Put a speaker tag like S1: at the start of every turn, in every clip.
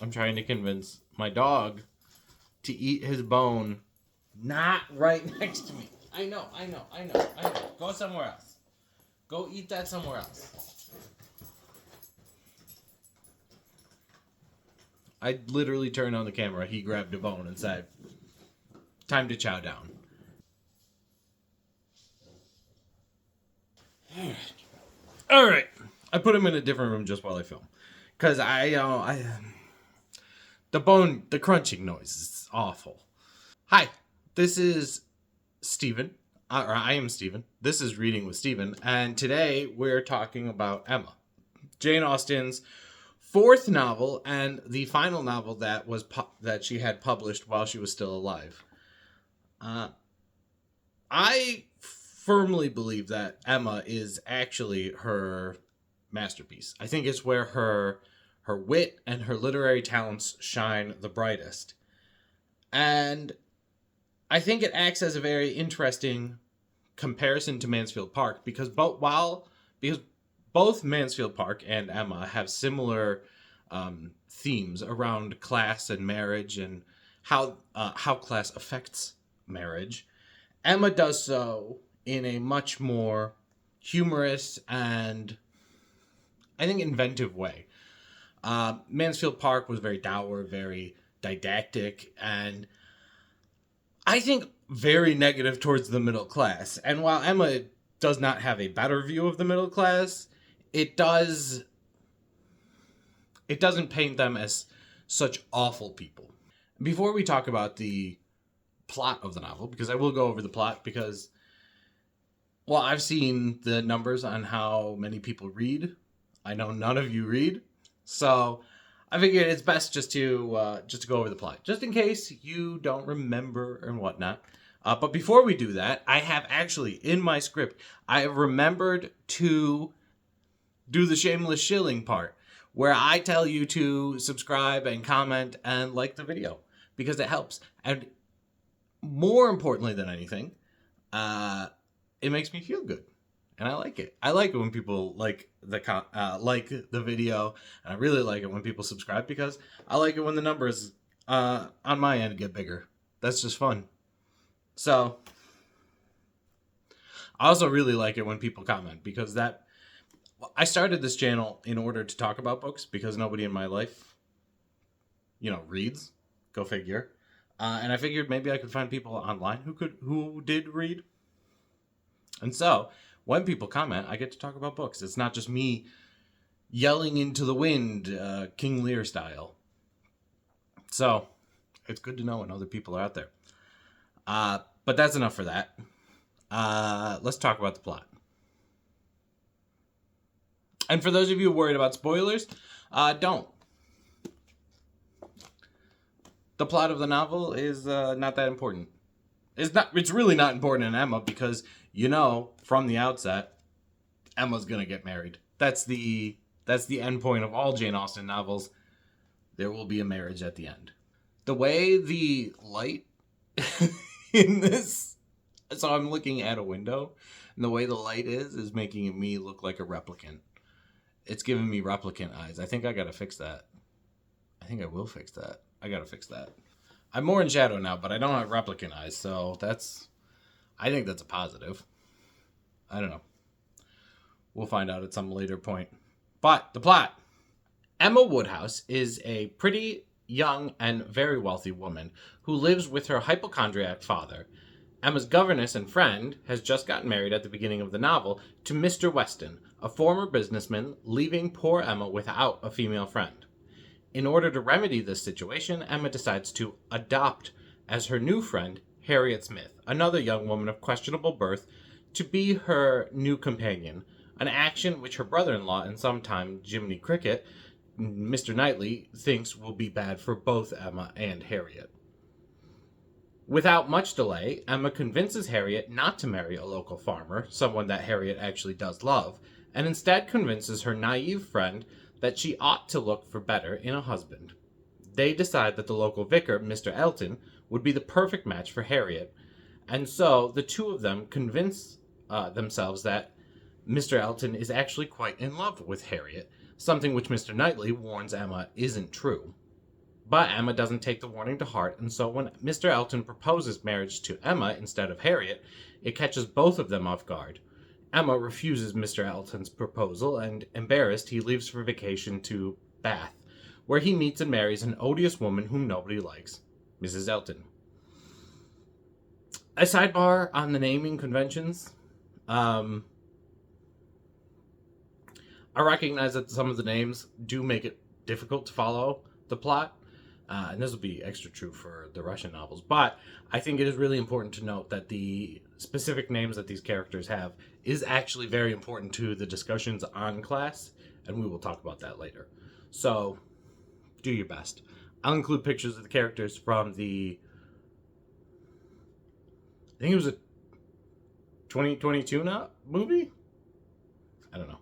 S1: I'm trying to convince my dog to eat his bone not right next to me. I know. Go somewhere else. Go eat that somewhere else. I literally turned on the camera. He grabbed a bone and said, "Time to chow down." All right. I put him in a different room just while I film. Because the crunching noise is awful. Hi, this is Steven. Or I am Steven. This is Reading with Steven. And today we're talking about Emma, Jane Austen's fourth novel and the final novel that she had published while she was still alive. I firmly believe that Emma is actually her masterpiece. I think it's where her wit and her literary talents shine the brightest. And I think it acts as a very interesting comparison to Mansfield Park because both Mansfield Park and Emma have similar themes around class and marriage and how class affects marriage. Emma does so in a much more humorous and, I think, inventive way. Mansfield Park was very dour, very didactic, and I think very negative towards the middle class. And while Emma does not have a better view of the middle class, it doesn't paint them as such awful people. Before we talk about the plot of the novel, because I will go over the plot because, well, I've seen the numbers on how many people read. I know none of you read, so I figured it's best just to go over the plot, just in case you don't remember and whatnot. But before we do that, I have actually, in my script, I have remembered to do the shameless shilling part, where I tell you to subscribe and comment and like the video, because it helps. And more importantly than anything, it makes me feel good. And I like it. I like it when people like the video, and I really like it when people subscribe because I like it when the numbers on my end get bigger. That's just fun. So I also really like it when people comment because I started this channel in order to talk about books because nobody in my life, reads. Go figure. And I figured maybe I could find people online who did read. And so when people comment, I get to talk about books. It's not just me yelling into the wind, King Lear style. So it's good to know when other people are out there. But that's enough for that. Let's talk about the plot. And for those of you worried about spoilers, don't. The plot of the novel is not that important. It's really not important in Emma because from the outset, Emma's gonna get married. That's the end point of all Jane Austen novels. There will be a marriage at the end. The way the light in this, so I'm looking at a window, and the way the light is making me look like a replicant. It's giving me replicant eyes. I think I gotta fix that. I think I will fix that. I gotta fix that. I'm more in shadow now, but I don't have replicant eyes, so I think that's a positive. I don't know. We'll find out at some later point. But the plot. Emma Woodhouse is a pretty young and very wealthy woman who lives with her hypochondriac father. Emma's governess and friend has just gotten married at the beginning of the novel to Mr. Weston, a former businessman, leaving poor Emma without a female friend. In order to remedy this situation, Emma decides to adopt as her new friend Harriet Smith, another young woman of questionable birth, to be her new companion, an action which her brother-in-law and sometime Jiminy Cricket, Mr. Knightley, thinks will be bad for both Emma and Harriet. Without much delay, Emma convinces Harriet not to marry a local farmer, someone that Harriet actually does love, and instead convinces her naive friend that she ought to look for better in a husband. They decide that the local vicar, Mr. Elton, would be the perfect match for Harriet, and so the two of them convince themselves that Mr. Elton is actually quite in love with Harriet, something which Mr. Knightley warns Emma isn't true. But Emma doesn't take the warning to heart, and so when Mr. Elton proposes marriage to Emma instead of Harriet, it catches both of them off guard. Emma refuses Mr. Elton's proposal, and embarrassed, he leaves for vacation to Bath, where he meets and marries an odious woman whom nobody likes, Mrs. Elton. A sidebar on the naming conventions. I recognize that some of the names do make it difficult to follow the plot, and this will be extra true for the Russian novels, but I think it is really important to note that the specific names that these characters have is actually very important to the discussions on class, and we will talk about that later. So, do your best. I'll include pictures of the characters from I think it was a 2022 now movie? I don't know.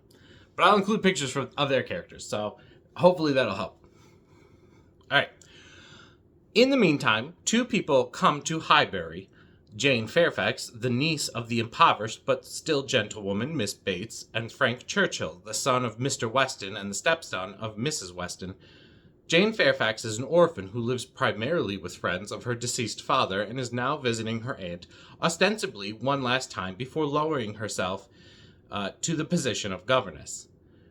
S1: But I'll include pictures of their characters, so hopefully that'll help. Alright. In the meantime, two people come to Highbury. Jane Fairfax, the niece of the impoverished but still gentlewoman Miss Bates, and Frank Churchill, the son of Mr. Weston and the stepson of Mrs. Weston. Jane Fairfax is an orphan who lives primarily with friends of her deceased father and is now visiting her aunt, ostensibly one last time before lowering herself to the position of governess.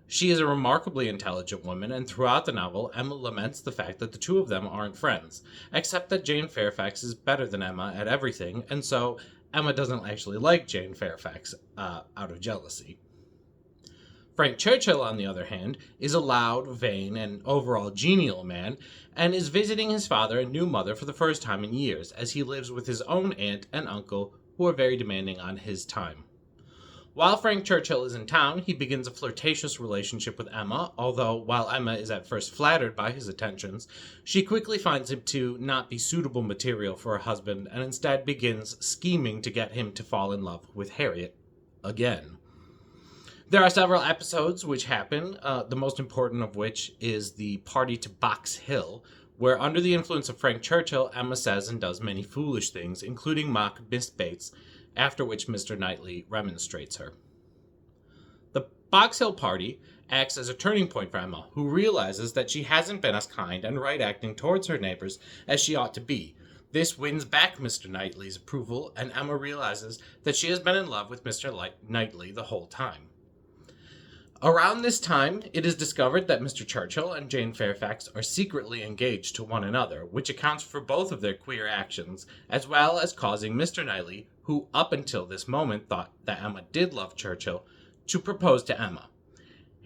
S1: She is a remarkably intelligent woman, and throughout the novel, Emma laments the fact that the two of them aren't friends, except that Jane Fairfax is better than Emma at everything, and so Emma doesn't actually like Jane Fairfax out of jealousy. Frank Churchill, on the other hand, is a loud, vain, and overall genial man, and is visiting his father and new mother for the first time in years, as he lives with his own aunt and uncle, who are very demanding on his time. While Frank Churchill is in town, he begins a flirtatious relationship with Emma, although while Emma is at first flattered by his attentions, she quickly finds him to not be suitable material for her husband and instead begins scheming to get him to fall in love with Harriet again. There are several episodes which happen, the most important of which is the party to Box Hill, where under the influence of Frank Churchill, Emma says and does many foolish things, including mock Miss Bates, after which Mr. Knightley remonstrates her. The Box Hill party acts as a turning point for Emma, who realizes that she hasn't been as kind and right-acting towards her neighbors as she ought to be. This wins back Mr. Knightley's approval, and Emma realizes that she has been in love with Mr. Knightley the whole time. Around this time, it is discovered that Mr. Churchill and Jane Fairfax are secretly engaged to one another, which accounts for both of their queer actions, as well as causing Mr. Knightley, who up until this moment thought that Emma did love Churchill, to propose to Emma.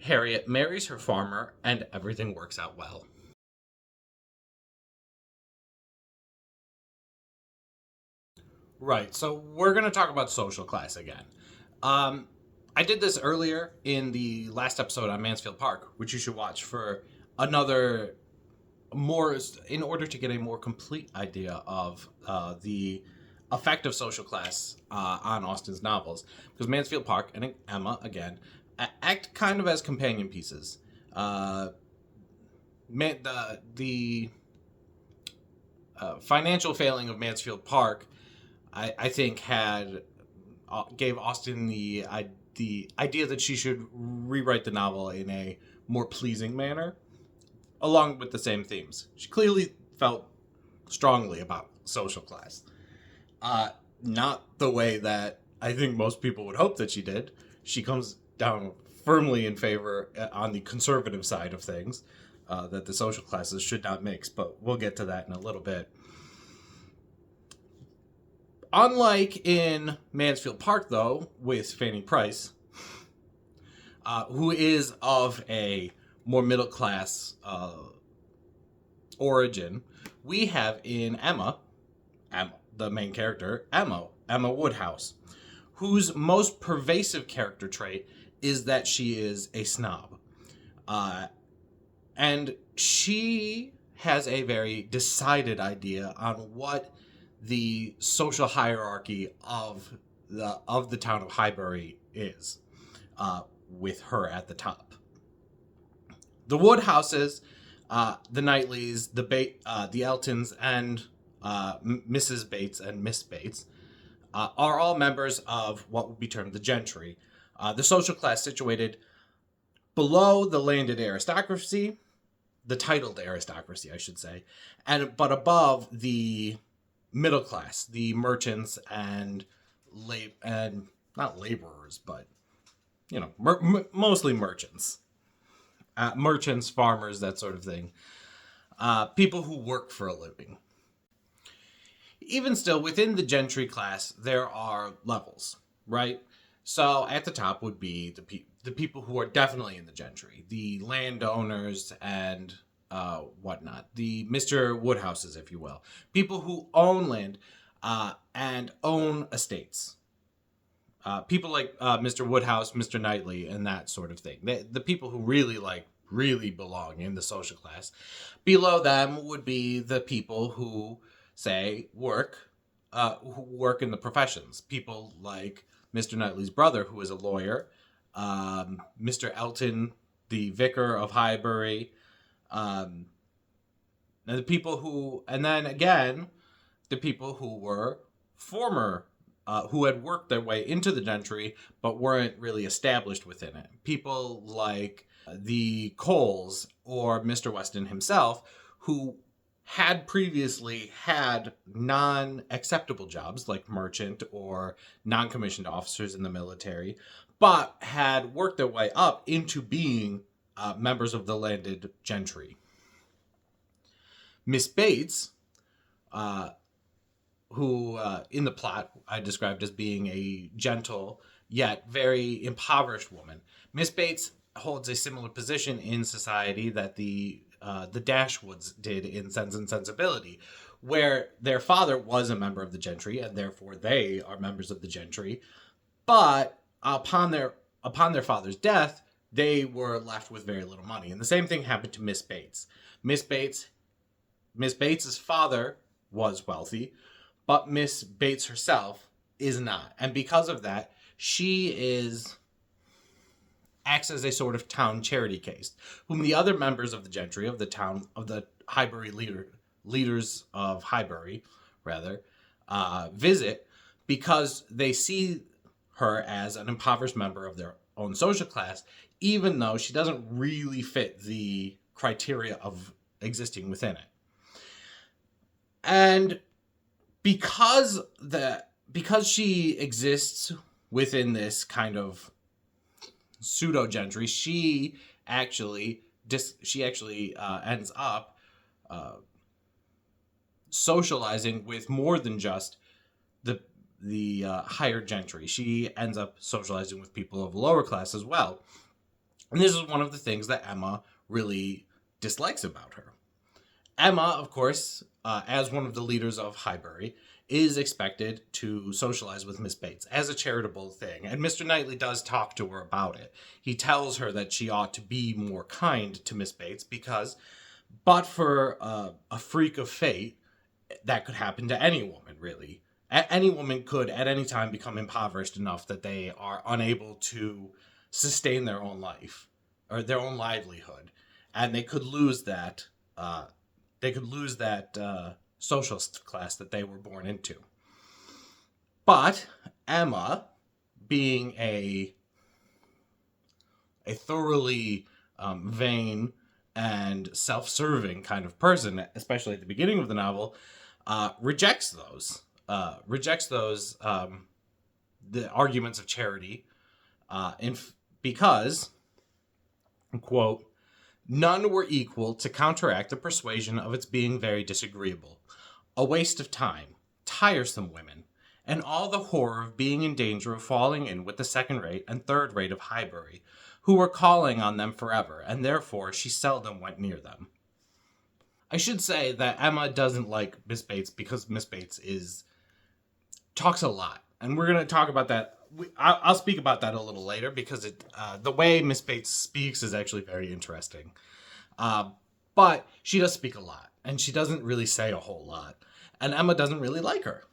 S1: Harriet marries her farmer, and everything works out well. Right, so we're going to talk about social class again. I did this earlier in the last episode on Mansfield Park, which you should watch for another in order to get a more complete idea of the effect of social class on Austen's novels. Because Mansfield Park and Emma, again, act kind of as companion pieces. The financial failing of Mansfield Park, I think, gave Austen the idea that she should rewrite the novel in a more pleasing manner, along with the same themes. She clearly felt strongly about social class. Not the way that I think most people would hope that she did. She comes down firmly in favor on the conservative side of things, that the social classes should not mix, but we'll get to that in a little bit. Unlike in Mansfield Park, though, with Fanny Price, who is of a more middle-class origin, we have in Emma, the main character, Emma Woodhouse, whose most pervasive character trait is that she is a snob. And she has a very decided idea on what the social hierarchy of the town of Highbury is, with her at the top. The Woodhouses, the Knightleys, the Eltons, and Mrs. Bates and Miss Bates are all members of what would be termed the gentry, the social class situated below the landed aristocracy, the titled aristocracy, I should say, but above the middle class, the merchants and and not laborers, but mostly merchants, merchants, farmers, that sort of thing. People who work for a living. Even still, within the gentry class, there are levels, right? So at the top would be the people who are definitely in the gentry, the landowners and whatnot, the Mr. Woodhouses, if you will, people who own land and own estates. People like Mr. Woodhouse, Mr. Knightley, and that sort of thing. The people who really belong in the social class. Below them would be the people who say who work in the professions. People like Mr. Knightley's brother, who is a lawyer, Mr. Elton, the vicar of Highbury, and and then again, the people who were former, who had worked their way into the gentry, but weren't really established within it. People like the Coles or Mr. Weston himself, who had previously had non-acceptable jobs like merchant or non-commissioned officers in the military, but had worked their way up into being members of the landed gentry. Miss Bates, who in the plot I described as being a gentle yet very impoverished woman. Miss Bates holds a similar position in society that the Dashwoods did in Sense and Sensibility, where their father was a member of the gentry and therefore they are members of the gentry, but upon their father's death, they were left with very little money. And the same thing happened to Miss Bates. Miss Bates's father was wealthy, but Miss Bates herself is not. And because of that, she acts as a sort of town charity case, whom the other members of the gentry of the Highbury leaders of Highbury, rather, visit because they see her as an impoverished member of their own social class, even though she doesn't really fit the criteria of existing within it. And because she exists within this kind of pseudo gentry, she actually ends up socializing with more than just the higher gentry. She ends up socializing with people of lower class as well. And this is one of the things that Emma really dislikes about her. Emma, of course, as one of the leaders of Highbury, is expected to socialize with Miss Bates as a charitable thing. And Mr. Knightley does talk to her about it. He tells her that she ought to be more kind to Miss Bates because, but for a freak of fate, that could happen to any woman, really. Any woman could at any time become impoverished enough that they are unable to sustain their own life or their own livelihood. And they could lose that social class that they were born into. But Emma, being a thoroughly vain and self-serving kind of person, especially at the beginning of the novel, rejects those the arguments of charity, because, quote, none were equal to counteract the persuasion of its being very disagreeable, a waste of time, tiresome women, and all the horror of being in danger of falling in with the second-rate and third-rate of Highbury, who were calling on them forever, and therefore she seldom went near them. I should say that Emma doesn't like Miss Bates because Miss Bates talks a lot, and we're going to talk about that. I'll speak about that a little later because the way Miss Bates speaks is actually very interesting. But she does speak a lot, and she doesn't really say a whole lot, and Emma doesn't really like her.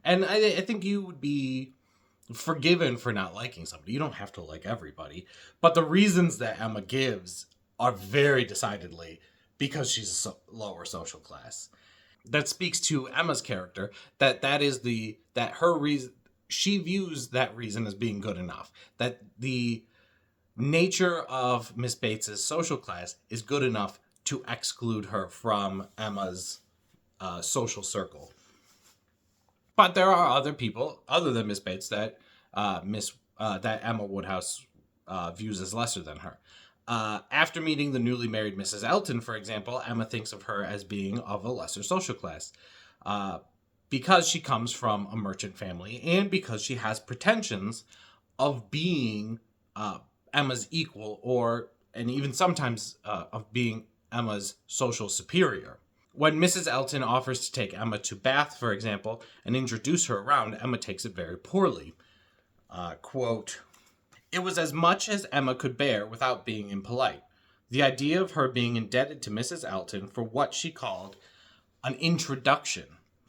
S1: And I think you would be forgiven for not liking somebody. You don't have to like everybody, but the reasons that Emma gives are very decidedly because she's a lower social class. That speaks to Emma's character, that her reason, she views that reason as being good enough, that the nature of Miss Bates's social class is good enough to exclude her from Emma's social circle. But there are other people other than Miss Bates that that Emma Woodhouse views as lesser than her. After meeting the newly married Mrs. Elton, for example, Emma thinks of her as being of a lesser social class because she comes from a merchant family and because she has pretensions of being Emma's equal and even sometimes of being Emma's social superior. When Mrs. Elton offers to take Emma to Bath, for example, and introduce her around, Emma takes it very poorly. Quote, "It was as much as Emma could bear without being impolite. The idea of her being indebted to Mrs. Elton for what she called an introduction,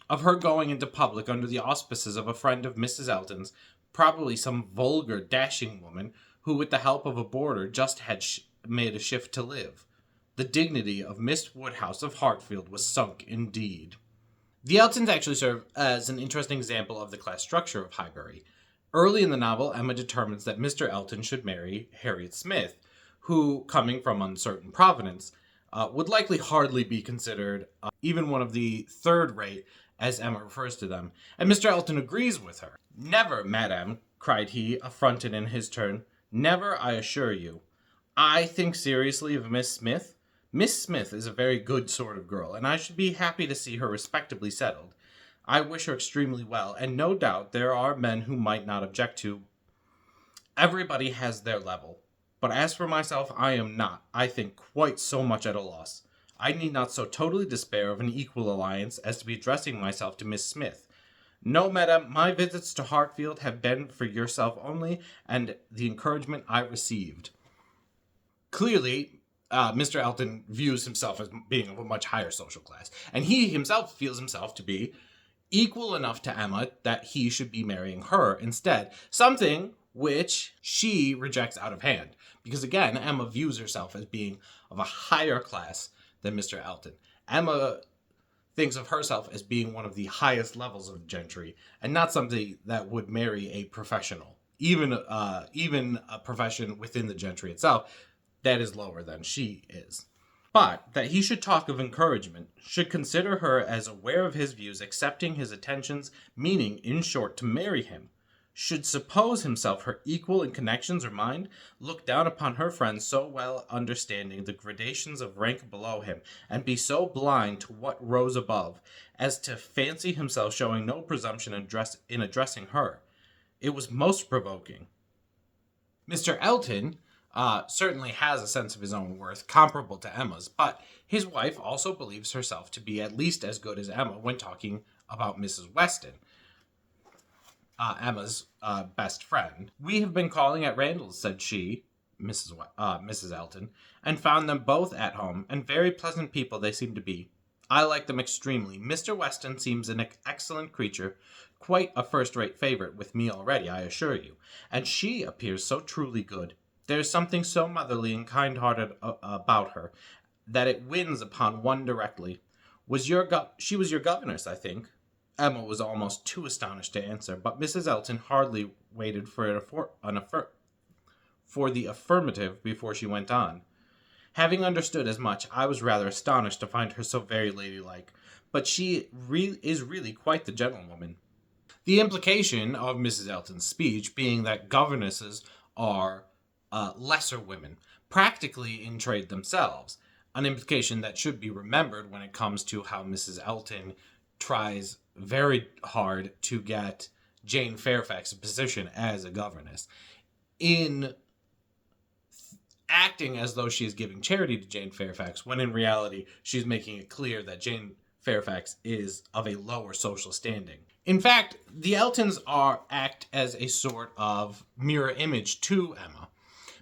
S1: of her going into public under the auspices of a friend of Mrs. Elton's, probably some vulgar, dashing woman who, with the help of a boarder, just had made a shift to live. The dignity of Miss Woodhouse of Hartfield was sunk indeed." The Eltons actually serve as an interesting example of the class structure of Highbury. Early in the novel, Emma determines that Mr. Elton should marry Harriet Smith, who, coming from uncertain provenance, would likely hardly be considered even one of the third rate, as Emma refers to them, and Mr. Elton agrees with her. "Never, madam," cried he, affronted in his turn. "Never, I assure you. I think seriously of Miss Smith. Miss Smith is a very good sort of girl, and I should be happy to see her respectably settled. I wish her extremely well, and no doubt there are men who might not object to. Everybody has their level. But as for myself, I am not, I think, quite so much at a loss. I need not so totally despair of an equal alliance as to be addressing myself to Miss Smith. No, madam, my visits to Hartfield have been for yourself only, and the encouragement I received." Clearly, Mr. Elton views himself as being of a much higher social class, and he himself feels himself to be equal enough to Emma that he should be marrying her instead, something which she rejects out of hand. Because again, Emma views herself as being of a higher class than Mr. Elton. Emma thinks of herself as being one of the highest levels of gentry, and not somebody that would marry a professional, even a profession within the gentry itself that is lower than she is. But that he should talk of encouragement, should consider her as aware of his views, accepting his attentions, meaning, in short, to marry him, should suppose himself her equal in connections or mind, look down upon her friends so well understanding the gradations of rank below him, and be so blind to what rose above, as to fancy himself showing no presumption in addressing her. It was most provoking. Mr. Elton certainly has a sense of his own worth comparable to Emma's, but his wife also believes herself to be at least as good as Emma when talking about Mrs. Weston, Emma's best friend. "We have been calling at Randall's," said she, Mrs. Elton, "and found them both at home, and very pleasant people they seem to be. I like them extremely. Mr. Weston seems an excellent creature, quite a first-rate favorite with me already, I assure you, and she appears so truly good. There is something so motherly and kind-hearted about her, that it wins upon one directly. She was your governess, I think?" Emma was almost too astonished to answer, but Mrs. Elton hardly waited for the affirmative before she went on. "Having understood as much, I was rather astonished to find her so very ladylike, but she is really quite the gentlewoman." The implication of Mrs. Elton's speech being that governesses are lesser women, practically in trade themselves, an implication that should be remembered when it comes to how Mrs. Elton tries very hard to get Jane Fairfax a position as a governess. In acting as though she is giving charity to Jane Fairfax, when in reality she's making it clear that Jane Fairfax is of a lower social standing. In fact, the Eltons act as a sort of mirror image to Emma.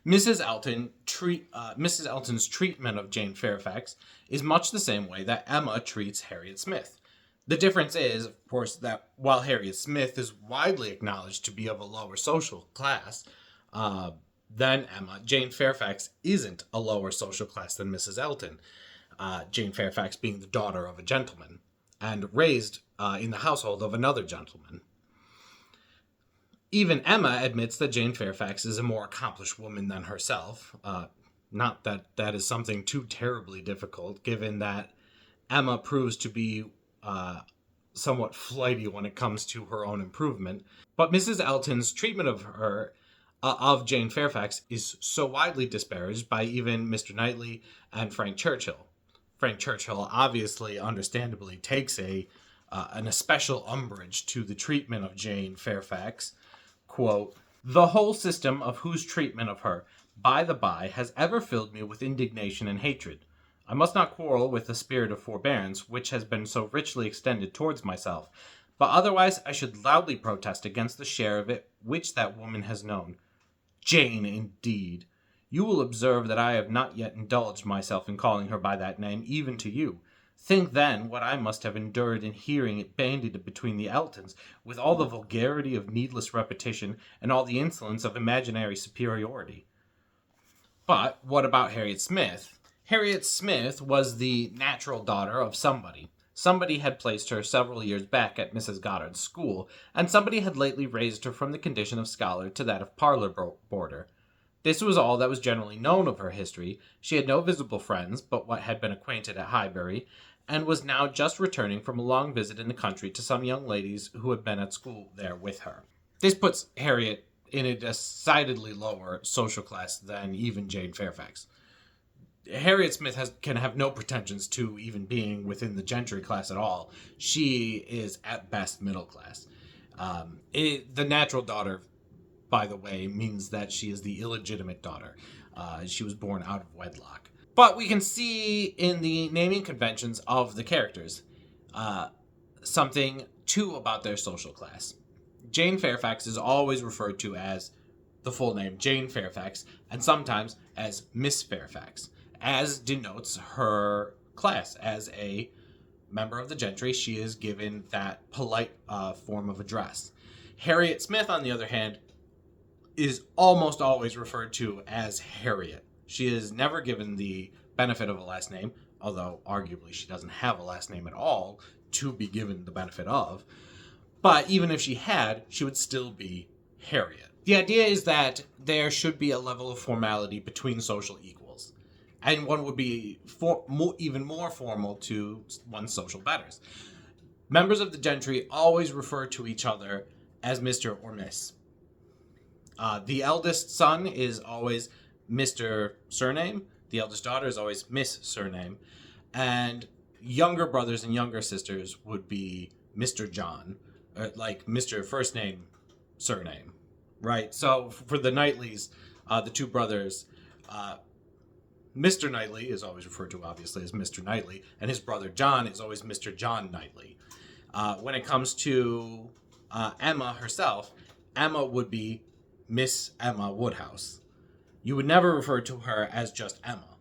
S1: Mrs. Elton's treatment of Jane Fairfax is much the same way that Emma treats Harriet Smith. The difference is, of course, that while Harriet Smith is widely acknowledged to be of a lower social class than Emma, Jane Fairfax isn't a lower social class than Mrs. Elton, Jane Fairfax being the daughter of a gentleman and raised in the household of another gentleman. Even Emma admits that Jane Fairfax is a more accomplished woman than herself, Not that that is something too terribly difficult, given that Emma proves to be somewhat flighty when it comes to her own improvement. But Mrs. Elton's treatment of her, of Jane Fairfax, is so widely disparaged by even Mr. Knightley and Frank Churchill. Frank Churchill obviously, understandably, takes an especial umbrage to the treatment of Jane Fairfax. Quote, "The whole system of whose treatment of her, by the by, has ever filled me with indignation and hatred. I must not quarrel with the spirit of forbearance which has been so richly extended towards myself, but otherwise I should loudly protest against the share of it which that woman has known. Jane, indeed! You will observe that I have not yet indulged myself in calling her by that name, even to you. Think, then, what I must have endured in hearing it bandied between the Eltons, with all the vulgarity of needless repetition, and all the insolence of imaginary superiority." But what about Harriet Smith? Harriet Smith was the natural daughter of somebody. Somebody had placed her several years back at Mrs. Goddard's school, and somebody had lately raised her from the condition of scholar to that of parlor boarder. This was all that was generally known of her history. She had no visible friends but what had been acquainted at Highbury, and was now just returning from a long visit in the country to some young ladies who had been at school there with her. This puts Harriet in a decidedly lower social class than even Jane Fairfax. Harriet Smith can have no pretensions to even being within the gentry class at all. She is at best middle class. The natural daughter, by the way, means that she is the illegitimate daughter. She was born out of wedlock. But we can see in the naming conventions of the characters something, too, about their social class. Jane Fairfax is always referred to as the full name, Jane Fairfax, and sometimes as Miss Fairfax, as denotes her class. As a member of the gentry, she is given that polite form of address. Harriet Smith, on the other hand, is almost always referred to as Harriet. She is never given the benefit of a last name, although arguably she doesn't have a last name at all to be given the benefit of. But even if she had, she would still be Harriet. The idea is that there should be a level of formality between social equals, and one would be even more formal to one's social betters. Members of the gentry always refer to each other as Mr. or Miss. The eldest son is always Mr. Surname. The eldest daughter is always Miss Surname. And younger brothers and younger sisters would be Mr. John, like Mr. First Name, Surname, right? So for the Knightleys, the two brothers, Mr. Knightley is always referred to, obviously, as Mr. Knightley, and his brother John is always Mr. John Knightley. When it comes to Emma herself, Emma would be Miss Emma Woodhouse. You would never refer to her as just Emma.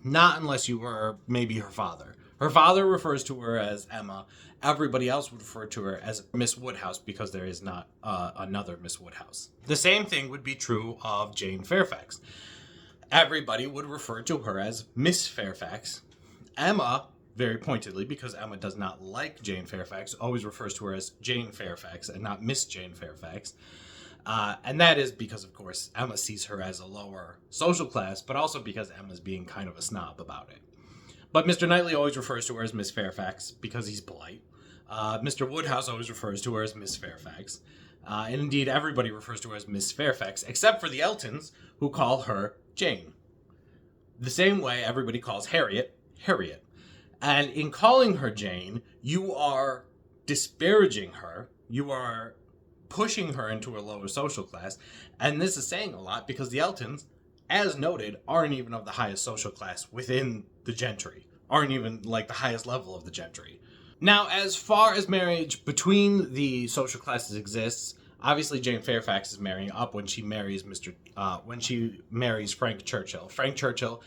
S1: Not unless you were maybe her father. Her father refers to her as Emma. Everybody else would refer to her as Miss Woodhouse because there is not another Miss Woodhouse. The same thing would be true of Jane Fairfax. Everybody would refer to her as Miss Fairfax. Emma, very pointedly, because Emma does not like Jane Fairfax, always refers to her as Jane Fairfax and not Miss Jane Fairfax. And that is because, of course, Emma sees her as a lower social class, but also because Emma's being kind of a snob about it. But Mr. Knightley always refers to her as Miss Fairfax because he's polite. Mr. Woodhouse always refers to her as Miss Fairfax. And indeed, everybody refers to her as Miss Fairfax, except for the Eltons, who call her Jane. The same way everybody calls Harriet, Harriet. And in calling her Jane, you are disparaging her. You are pushing her into a lower social class. And this is saying a lot because the Eltons, as noted, aren't even of the highest social class within the gentry. Aren't even like the highest level of the gentry. Now, as far as marriage between the social classes exists, obviously Jane Fairfax is marrying up when she marries Frank Churchill. Frank Churchill,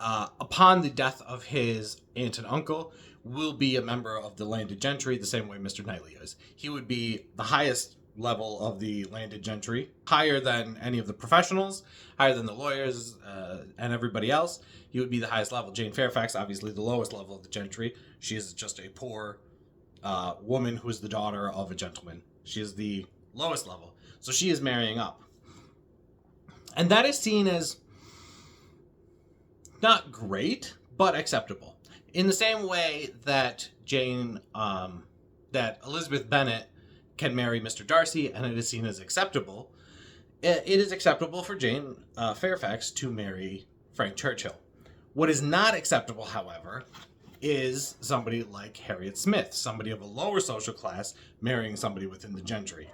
S1: upon the death of his aunt and uncle, will be a member of the landed gentry the same way Mr. Knightley is. He would be the highest level of the landed gentry, higher than any of the professionals, higher than the lawyers and everybody else. He would be the highest level. Jane Fairfax, obviously the lowest level of the gentry. She is just a poor woman who is the daughter of a gentleman. She is the lowest level. So she is marrying up. And that is seen as not great, but acceptable. In the same way that that Elizabeth Bennet can marry Mr. Darcy, and it is seen as acceptable, it is acceptable for Jane Fairfax to marry Frank Churchill. What is not acceptable, however, is somebody like Harriet Smith, somebody of a lower social class marrying somebody within the gentry.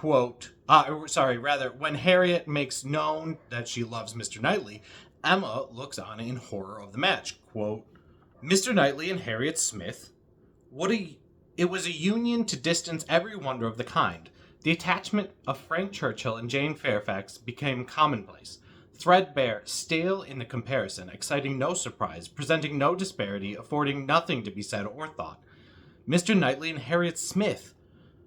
S1: When Harriet makes known that she loves Mr. Knightley, Emma looks on in horror of the match. Quote, Mr. Knightley and Harriet Smith? It was a union to distance every wonder of the kind. The attachment of Frank Churchill and Jane Fairfax became commonplace, threadbare, stale in the comparison, exciting no surprise, presenting no disparity, affording nothing to be said or thought. Mr. Knightley and Harriet Smith!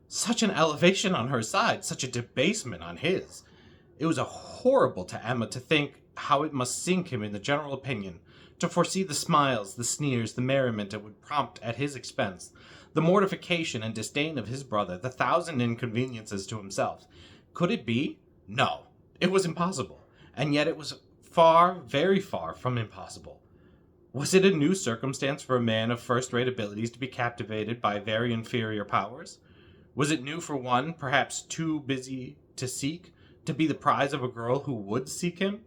S1: Such an elevation on her side, such a debasement on his. It was horrible to Emma to think how it must sink him in the general opinion, to foresee the smiles, the sneers, the merriment it would prompt at his expense, the mortification and disdain of his brother, the thousand inconveniences to himself. Could it be? No. It was impossible. And yet it was far, very far from impossible. Was it a new circumstance for a man of first-rate abilities to be captivated by very inferior powers? Was it new for one, perhaps too busy to seek, to be the prize of a girl who would seek him?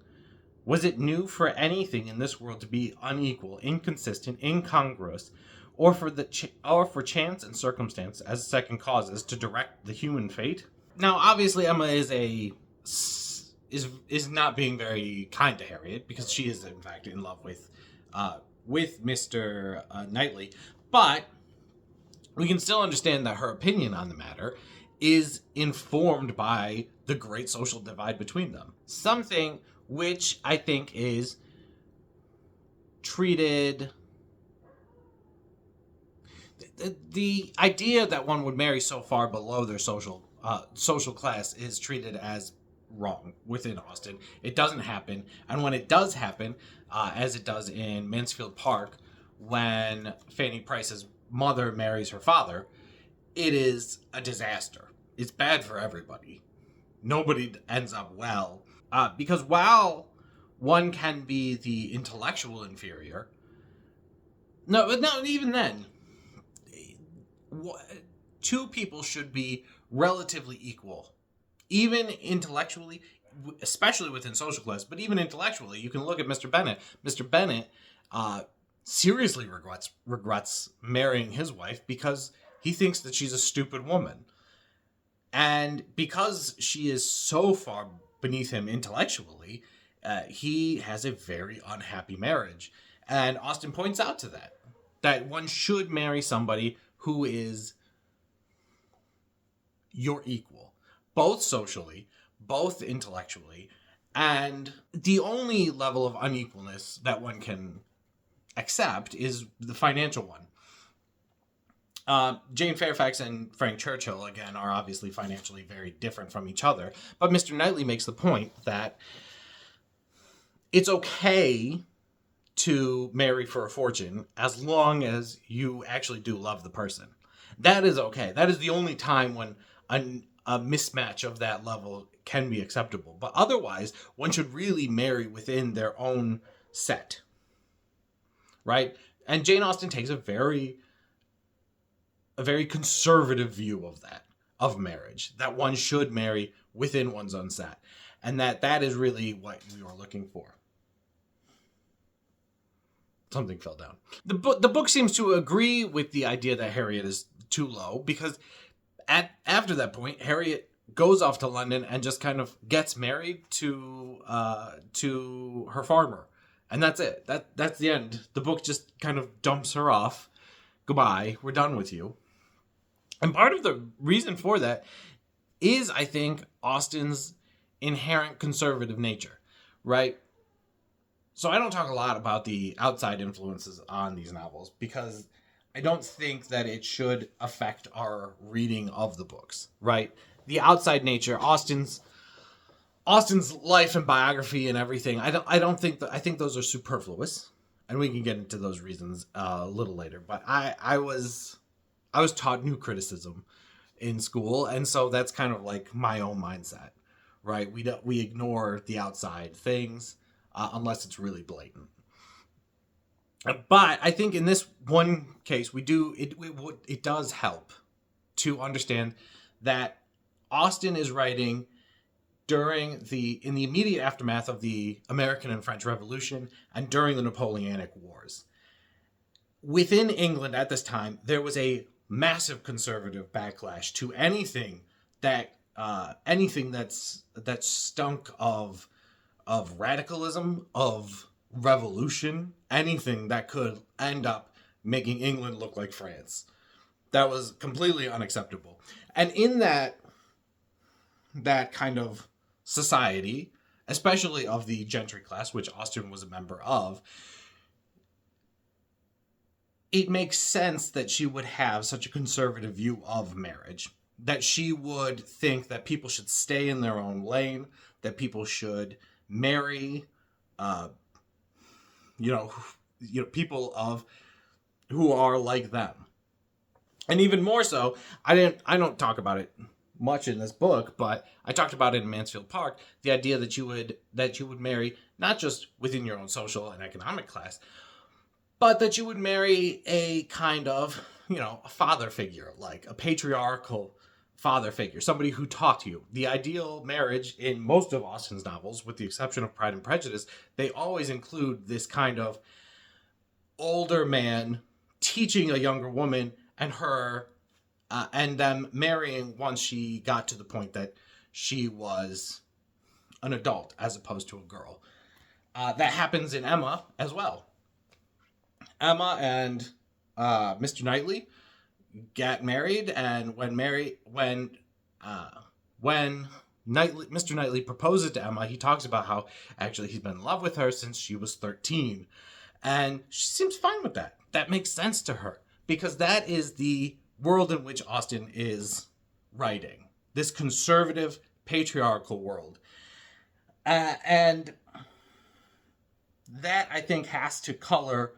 S1: Was it new for anything in this world to be unequal, inconsistent, incongruous, or for chance and circumstance as second causes to direct the human fate? Now, obviously, Emma is not being very kind to Harriet, because she is in fact in love with Mr. Knightley, but we can still understand that her opinion on the matter is informed by the great social divide between them. Something which I think is treated... The idea that one would marry so far below their social class is treated as wrong within Austen. It doesn't happen, and when it does happen, as it does in Mansfield Park, when Fanny Price's mother marries her father, it is a disaster. It's bad for everybody. Nobody ends up well. Because while one can be the intellectual inferior, even then, two people should be relatively equal. Even intellectually, especially within social class, but even intellectually, you can look at Mr. Bennet. Mr. Bennet seriously regrets marrying his wife because he thinks that she's a stupid woman. And because she is so far beneath him intellectually, he has a very unhappy marriage. And Austen points out to that one should marry somebody who is your equal, both socially, both intellectually, and the only level of unequalness that one can accept is the financial one. Jane Fairfax and Frank Churchill, again, are obviously financially very different from each other, but Mr. Knightley makes the point that it's okay to marry for a fortune as long as you actually do love the person. That is okay. That is the only time when a mismatch of that level can be acceptable. But otherwise, one should really marry within their own set. Right? And Jane Austen takes a very conservative view of that, of marriage, that one should marry within one's own set. And that is really what we were looking for. Something fell down. The book seems to agree with the idea that Harriet is too low, because after that point, Harriet goes off to London and just kind of gets married to her farmer. And that's it. That's the end. The book just kind of dumps her off. Goodbye. We're done with you. And part of the reason for that is, I think, Austen's inherent conservative nature, right? So I don't talk a lot about the outside influences on these novels because I don't think that it should affect our reading of the books, right? The outside nature, Austen's life and biography and everything, I think those are superfluous, and we can get into those reasons a little later. But I was taught new criticism in school, and so that's kind of like my own mindset, right? We ignore the outside things. unless it's really blatant. But I think in this one case, it does help to understand that Austen is writing in the immediate aftermath of the American and French Revolution and during the Napoleonic Wars. Within England at this time, there was a massive conservative backlash to anything that stunk of radicalism, of revolution, anything that could end up making England look like France. That was completely unacceptable. And in that kind of society, especially of the gentry class, which Austen was a member of, it makes sense that she would have such a conservative view of marriage, that she would think that people should stay in their own lane, that people should marry, people who are like them. And even more so, I don't talk about it much in this book, but I talked about it in Mansfield Park, the idea that you would marry not just within your own social and economic class, but that you would marry a kind of, a father figure, like a patriarchal father figure, somebody who taught you. The ideal marriage in most of Austen's novels, with the exception of Pride and Prejudice, they always include this kind of older man teaching a younger woman, and her and them marrying once she got to the point that she was an adult as opposed to a girl. That happens in Emma as well. Emma and Mr. Knightley get married, and when Mr. Knightley proposes to Emma, he talks about how actually he's been in love with her since she was 13. And she seems fine with that. That makes sense to her, because that is the world in which Austen is writing. This conservative, patriarchal world. And that, I think, has to color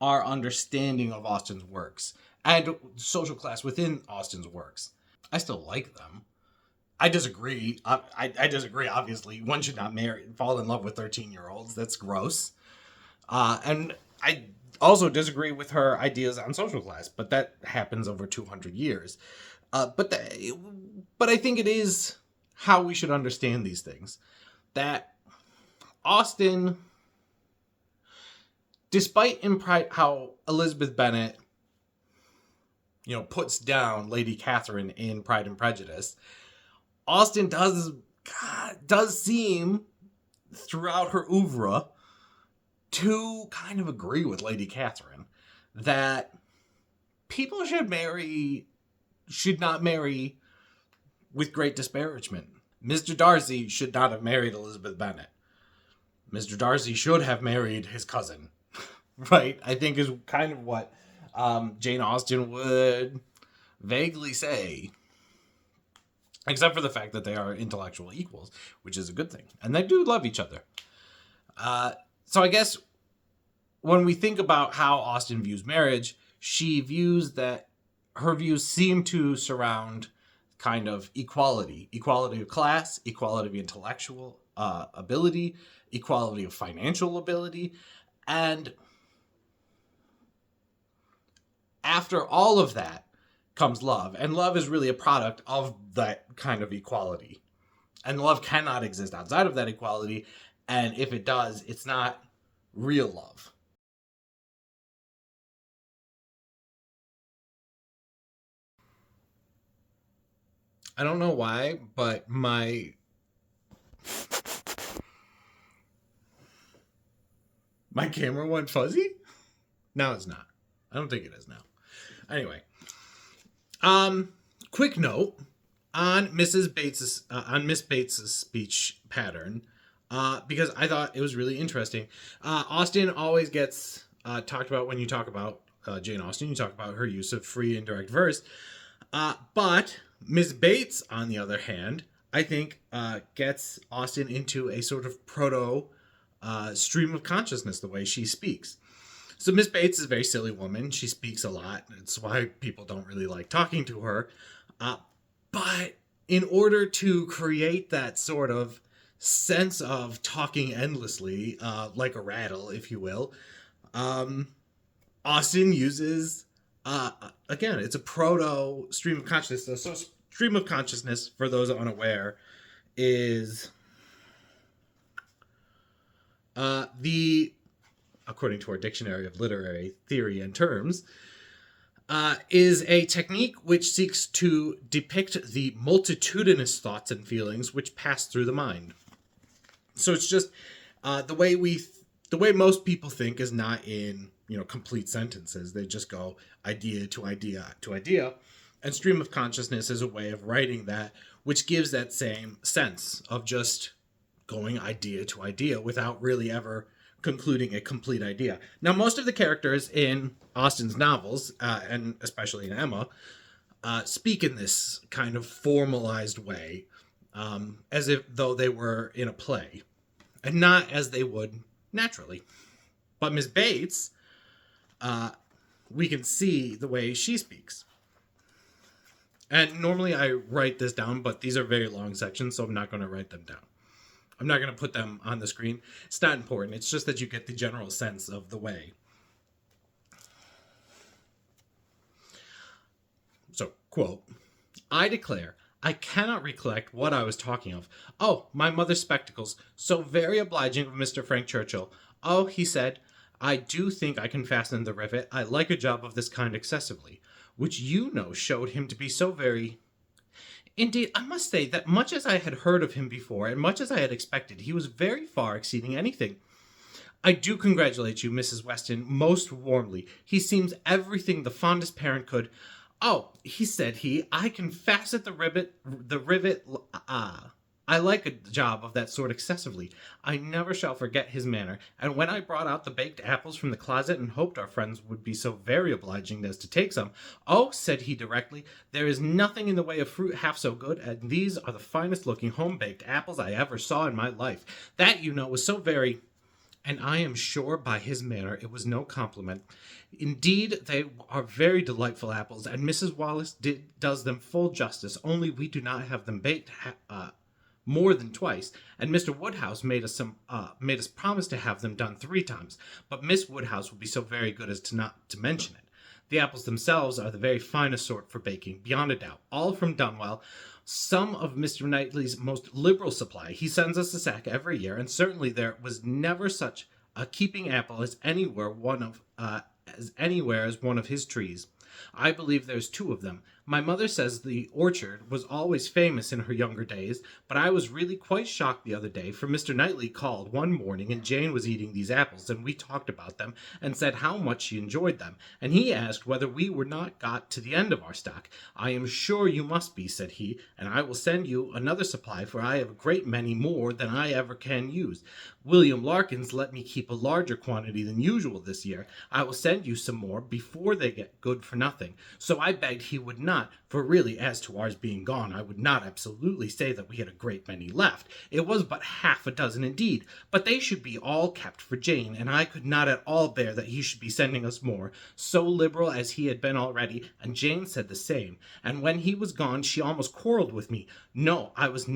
S1: our understanding of Austen's works and social class within Austen's works. I still like them. I disagree. I disagree, obviously. One should not fall in love with 13-year-olds. That's gross. And I also disagree with her ideas on social class, but that happens over 200 years. But I think it is how we should understand these things. That Austen, despite how Elizabeth Bennet, puts down Lady Catherine in Pride and Prejudice, Austen does seem throughout her oeuvre to kind of agree with Lady Catherine that people should not marry with great disparagement. Mr. Darcy should not have married Elizabeth Bennet. Mr. Darcy should have married his cousin, right? I think is kind of what Jane Austen would vaguely say, except for the fact that they are intellectual equals, which is a good thing. And they do love each other. So I guess when we think about how Austen views marriage, she views that her views seem to surround kind of equality of class, equality of intellectual ability, equality of financial ability. And after all of that comes love. And love is really a product of that kind of equality. And love cannot exist outside of that equality. And if it does, it's not real love. I don't know why, but my camera went fuzzy? No, it's not. I don't think it is now. Anyway, quick note on Miss Bates's speech pattern, because I thought it was really interesting. Austen always gets talked about when you talk about Jane Austen. You talk about her use of free and direct verse, but Miss Bates, on the other hand, I think gets Austen into a sort of proto stream of consciousness the way she speaks. So Miss Bates is a very silly woman. She speaks a lot. That's why people don't really like talking to her. But in order to create that sort of sense of talking endlessly, like a rattle, if you will, Austen uses, again, it's a proto stream of consciousness. So, stream of consciousness, for those unaware, is the, according to our dictionary of literary theory and terms, is a technique which seeks to depict the multitudinous thoughts and feelings which pass through the mind. So it's just the way most people think is not in complete sentences. They just go idea to idea to idea, and stream of consciousness is a way of writing that, which gives that same sense of just going idea to idea without really ever concluding a complete idea. Now, most of the characters in Austen's novels, and especially in Emma, speak in this kind of formalized way, as if though they were in a play, and not as they would naturally. But Miss Bates, we can see the way she speaks. And normally I write this down, but these are very long sections, so I'm not going to write them down. I'm not going to put them on the screen. It's not important. It's just that you get the general sense of the way. So, quote, "I declare, I cannot recollect what I was talking of. Oh, my mother's spectacles. So very obliging of Mr. Frank Churchill. Oh," he said, "I do think I can fasten the rivet. I like a job of this kind excessively, which showed him to be so very... Indeed, I must say that much as I had heard of him before, and much as I had expected, he was very far exceeding anything. I do congratulate you, Mrs. Weston, most warmly. He seems everything the fondest parent could... Oh, he said I can fasten the rivet, I like a job of that sort excessively. I never shall forget his manner, and when I brought out the baked apples from the closet and hoped our friends would be so very obliging as to take some, oh, said he directly, there is nothing in the way of fruit half so good, and these are the finest looking home-baked apples I ever saw in my life. That, was so very... And I am sure by his manner it was no compliment. Indeed, they are very delightful apples, and Mrs. Wallace does them full justice, only we do not have them baked more than twice, and Mr. Woodhouse made us promise to have them done 3 times, but Miss Woodhouse will be so very good as not to mention it. The apples themselves are the very finest sort for baking, beyond a doubt, all from Dunwell, some of Mr. Knightley's most liberal supply. He sends us a sack every year, and certainly there was never such a keeping apple as anywhere as one of his trees. I believe there's 2 of them. My mother says the orchard was always famous in her younger days, but I was really quite shocked the other day, for Mr. Knightley called one morning, and Jane was eating these apples, and we talked about them, and said how much she enjoyed them, and he asked whether we were not got to the end of our stock. I am sure you must be, said he, and I will send you another supply, for I have a great many more than I ever can use. William Larkins let me keep a larger quantity than usual this year. I will send you some more before they get good for nothing. So I begged he would not, for really, as to ours being gone, I would not absolutely say that we had a great many left. It was but half a dozen indeed, but they should be all kept for Jane, and I could not at all bear that he should be sending us more, so liberal as he had been already, and Jane said the same, and when he was gone she almost quarrelled with me. No, I should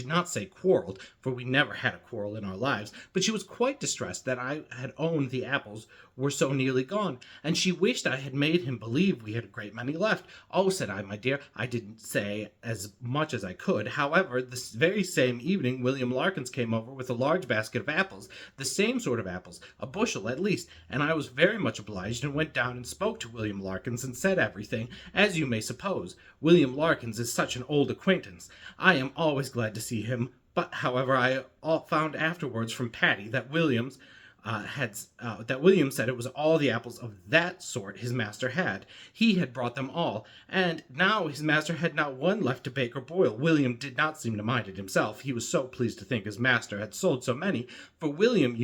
S1: not say quarreled, for we never had a quarrel in our lives, but she was quite distressed that I had owned the apples were so nearly gone, and she wished I had made him believe we had a great many left. Oh, said I, my dear, I didn't say as much as I could. However, this very same evening William Larkins came over with a large basket of apples, the same sort of apples, a bushel at least, and I was very much obliged, and went down and spoke to William Larkins, and said everything, as you may suppose. William Larkins is such an old acquaintance. I am always glad to see him, but, however, I found afterwards from Patty that William said it was all the apples of that sort his master had. He had brought them all, and now his master had not one left to bake or boil. William did not seem to mind it himself. He was so pleased to think his master had sold so many, for William,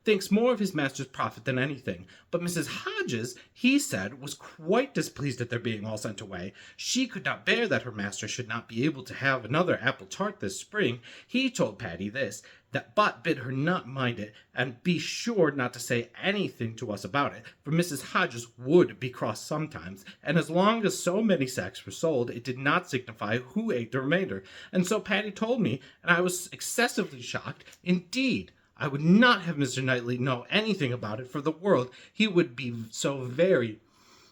S1: thinks more of his master's profit than anything. But Mrs. Hodges, he said, was quite displeased at their being all sent away. She could not bear that her master should not be able to have another apple tart this spring. He told Patty this, That but bid her not mind it, and be sure not to say anything to us about it, for Mrs. Hodges would be cross sometimes, and as long as so many sacks were sold, it did not signify who ate the remainder. And so Patty told me, and I was excessively shocked. Indeed, I would not have Mr. Knightley know anything about it for the world. He would be so very...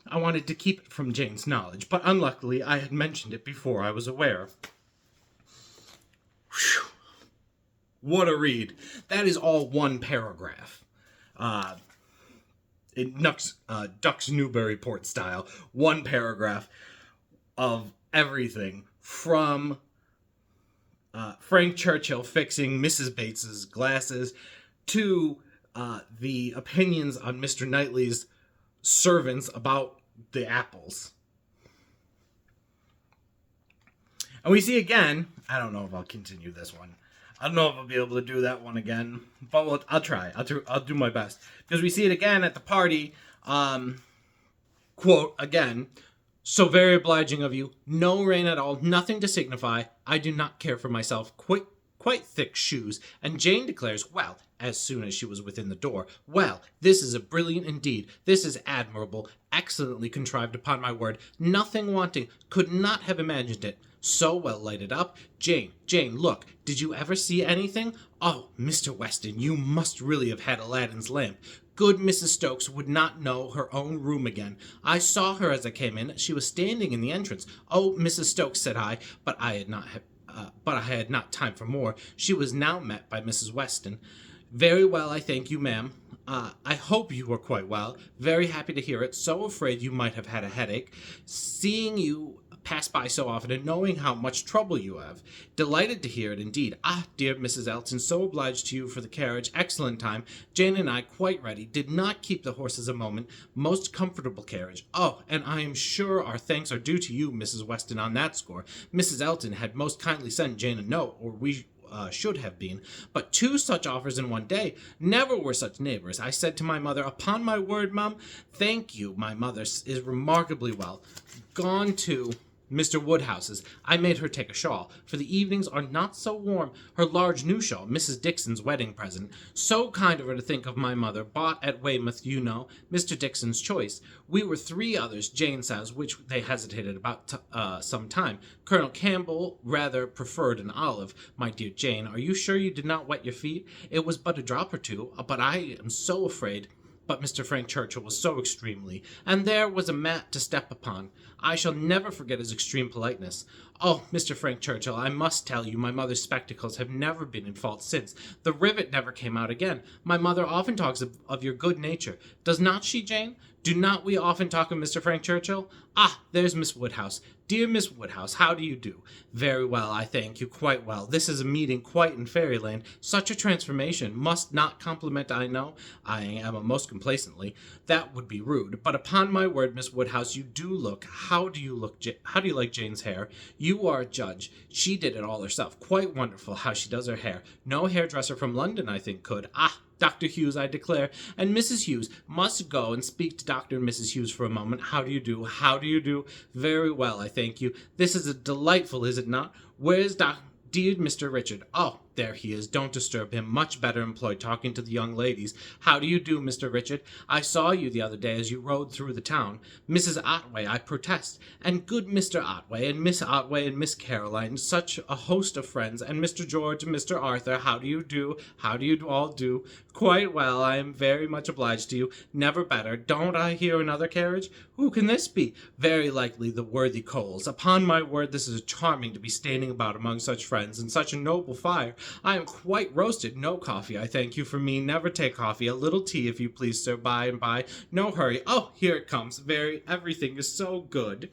S1: I wanted to keep it from Jane's knowledge, but unluckily I had mentioned it before I was aware. Whew. What a read. That is all one paragraph. In Ducks Newburyport style. One paragraph of everything from Frank Churchill fixing Mrs. Bates's glasses to the opinions on Mr. Knightley's servants about the apples. And we see again, I don't know if I'll continue this one. I don't know if I'll be able to do that one again, but I'll try. I'll do my best. Because we see it again at the party. Quote, again, "So very obliging of you. No rain at all. Nothing to signify. I do not care for myself. Quite thick shoes." And Jane declares, well, as soon as she was within the door, "Well, this is a brilliant indeed. This is admirable. Excellently contrived, upon my word. Nothing wanting. Could not have imagined it. So well lighted up. Jane, look, did you ever see anything? Oh, Mr. Weston, you must really have had Aladdin's lamp. Good Mrs. Stokes would not know her own room again. I saw her as I came in. She was standing in the entrance. Oh, Mrs. Stokes, said I, but I had not time for more. She was now met by Mrs. Weston. Very well, I thank you, ma'am. I hope you are quite well. Very happy to hear it. So afraid you might have had a headache. Seeing you pass by so often and knowing how much trouble you have. Delighted to hear it, indeed. Ah, dear Mrs. Elton, so obliged to you for the carriage. Excellent time. Jane and I quite ready. Did not keep the horses a moment. Most comfortable carriage. Oh, and I am sure our thanks are due to you, Mrs. Weston, on that score. Mrs. Elton had most kindly sent Jane a note, or we should have been. But 2 such offers in one day. Never were such neighbors. I said to my mother, upon my word, mum, thank you, my mother is remarkably well. Gone to Mr. Woodhouse's. I made her take a shawl, for the evenings are not so warm. Her large new shawl, Mrs. Dixon's wedding present. So kind of her to think of my mother. Bought at Weymouth, you know. Mr. Dixon's choice. We were 3 others, Jane says, which they hesitated about some time. Colonel Campbell rather preferred an olive. My dear Jane, are you sure you did not wet your feet? It was but a drop or 2, but I am so afraid. But Mr. Frank Churchill was so extremely, and there was a mat to step upon. I shall never forget his extreme politeness. Oh, Mr. Frank Churchill, I must tell you, my mother's spectacles have never been in fault since. The rivet never came out again. My mother often talks of your good nature. Does not she, Jane? Do not we often talk of Mr. Frank Churchill? Ah, there's Miss Woodhouse. Dear Miss Woodhouse, how do you do? Very well, I thank you, quite well. This is a meeting quite in fairyland. Such a transformation must not compliment, I know. I am a most complacently. That would be rude. But upon my word, Miss Woodhouse, you do look. How do you look? How do you like Jane's hair? You are a judge. She did it all herself. Quite wonderful how she does her hair. No hairdresser from London, I think, could. Ah, Dr. Hughes, I declare, and Mrs. Hughes must go and speak to Dr. and Mrs. Hughes for a moment. How do you do? How do you do? Very well, I thank you. This is delightful, is it not? Where's dear Mr. Richard? Oh, there he is. Don't disturb him. Much better employed talking to the young ladies. How do you do, Mr. Richard? I saw you the other day as you rode through the town. Mrs. Otway, I protest. And good Mr. Otway, and Miss Otway, and Miss Caroline, such a host of friends, and Mr. George, and Mr. Arthur, how do you do? How do you all do? Quite well, I am very much obliged to you. Never better. Don't I hear another carriage? Who can this be? Very likely the worthy Coles. Upon my word, this is charming to be standing about among such friends, and such a noble fire. I am quite roasted. No coffee, I thank you. For me, never take coffee. A little tea, if you please, sir, by and by. No hurry. Oh, here it comes. Everything is so good.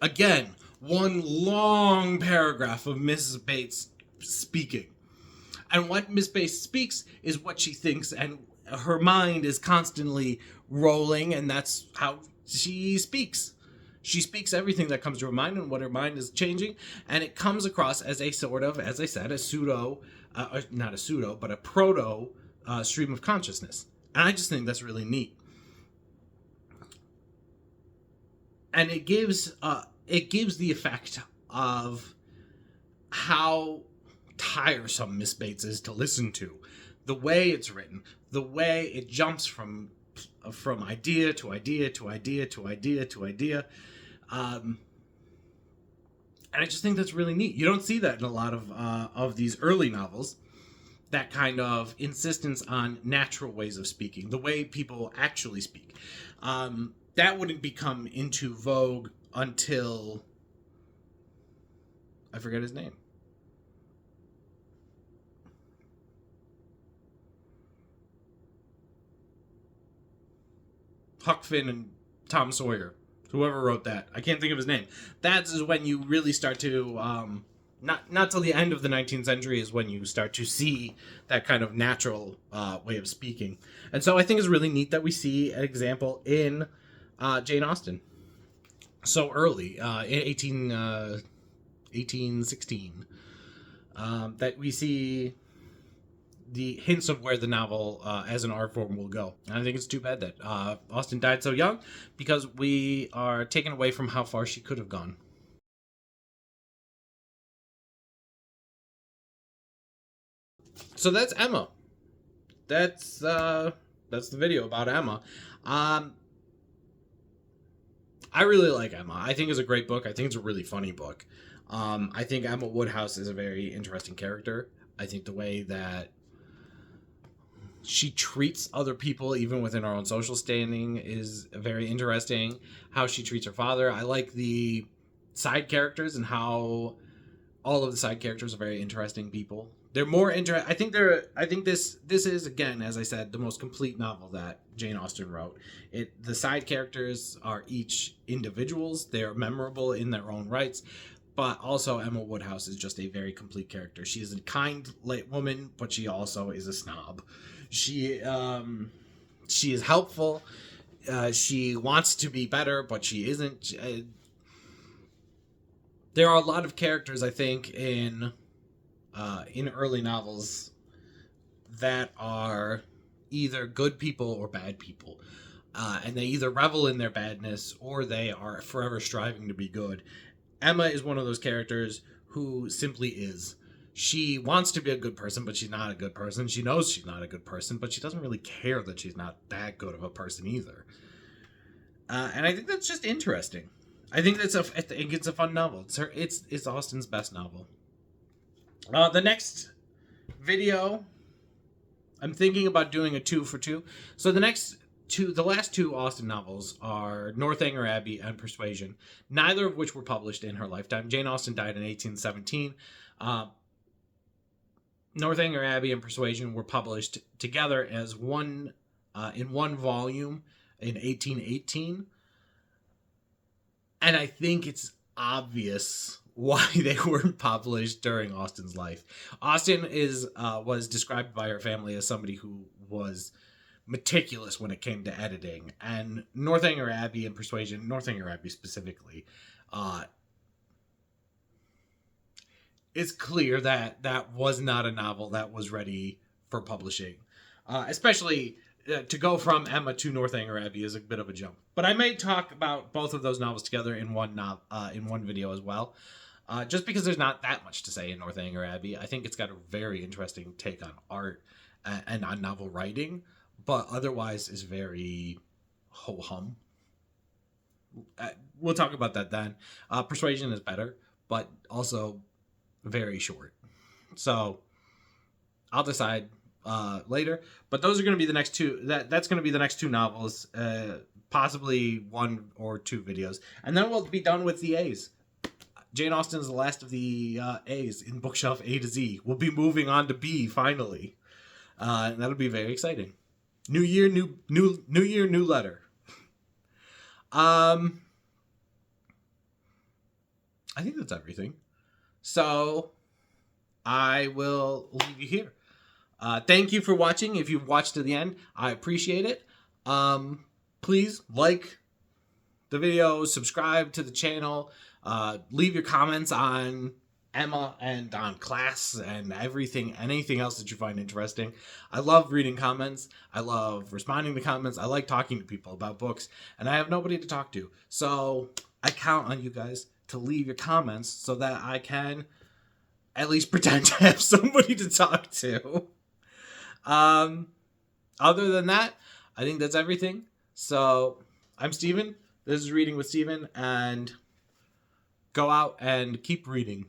S1: Again, one long paragraph of Mrs. Bates speaking. And what Miss Bates speaks is what she thinks, and her mind is constantly rolling, and that's how she speaks. She speaks everything that comes to her mind and what her mind is changing, and it comes across as a sort of, as I said, a pseudo, not a pseudo, but a proto stream of consciousness. And I just think that's really neat. And it gives the effect of how tiresome Miss Bates is to listen to. The way it's written, the way it jumps from idea to idea to idea to idea to idea. And I just think that's really neat. You don't see that in a lot of these early novels. That kind of insistence on natural ways of speaking, the way people actually speak. That wouldn't become into vogue until I forget his name. Huck Finn and Tom Sawyer. Whoever wrote that. I can't think of his name. That's when you really start to... Not till the end of the 19th century is when you start to see that kind of natural way of speaking. And so I think it's really neat that we see an example in Jane Austen so early, in 1816, that we see the hints of where the novel as an art form will go. And I think it's too bad that Austen died so young, because we are taken away from how far she could have gone. So that's Emma. That's the video about Emma. I really like Emma. I think it's a great book. I think it's a really funny book. I think Emma Woodhouse is a very interesting character. I think the way that she treats other people, even within her own social standing, is very interesting. How she treats her father. I like the side characters and how all of the side characters are very interesting people. They're more I think this is, again, as I said, the most complete novel that Jane Austen wrote. The side characters are each individuals. They're memorable in their own rights, but also Emma Woodhouse is just a very complete character. She is a kind woman, but she also is a snob. She is helpful. She wants to be better, but she isn't. There are a lot of characters, I think, in early novels that are either good people or bad people. And they either revel in their badness or they are forever striving to be good. Emma is one of those characters who simply is. She wants to be a good person, but she's not a good person. She knows she's not a good person, but she doesn't really care that she's not that good of a person either. And I think that's just interesting. I think it's a fun novel. It's Austen's best novel. The next video, I'm thinking about doing a 2 for 2. So the last two Austen novels are Northanger Abbey and Persuasion, neither of which were published in her lifetime. Jane Austen died in 1817. Northanger Abbey and Persuasion were published together as one in one volume in 1818. And I think it's obvious why they weren't published during Austen's life. Austen was described by her family as somebody who was meticulous when it came to editing, and Northanger Abbey and Persuasion, Northanger Abbey specifically, it's clear that that was not a novel that was ready for publishing. Especially to go from Emma to Northanger Abbey is a bit of a jump. But I may talk about both of those novels together in one video as well. Just because there's not that much to say in Northanger Abbey. I think it's got a very interesting take on art and on novel writing, but otherwise is very ho-hum. We'll talk about that then. Persuasion is better, but also very short. So I'll decide later. But those are going to be the next two. That's going to be the next two novels, possibly 1 or 2 videos, and then we'll be done with the A's. Jane Austen is the last of the A's in bookshelf A to Z. We'll be moving on to B finally, and that'll be very exciting. New year, new letter. I think that's everything. So I will leave you here. Thank you for watching. If you've watched to the end, I appreciate it. Please like the video, subscribe to the channel, leave your comments on Emma and on class and anything else that you find interesting. I love reading comments. I love responding to comments. I like talking to people about books, and I have nobody to talk to. So I count on you guys to leave your comments so that I can at least pretend to have somebody to talk to. Other than that, I think that's everything. So I'm Steven. This is Reading with Steven, and go out and keep reading.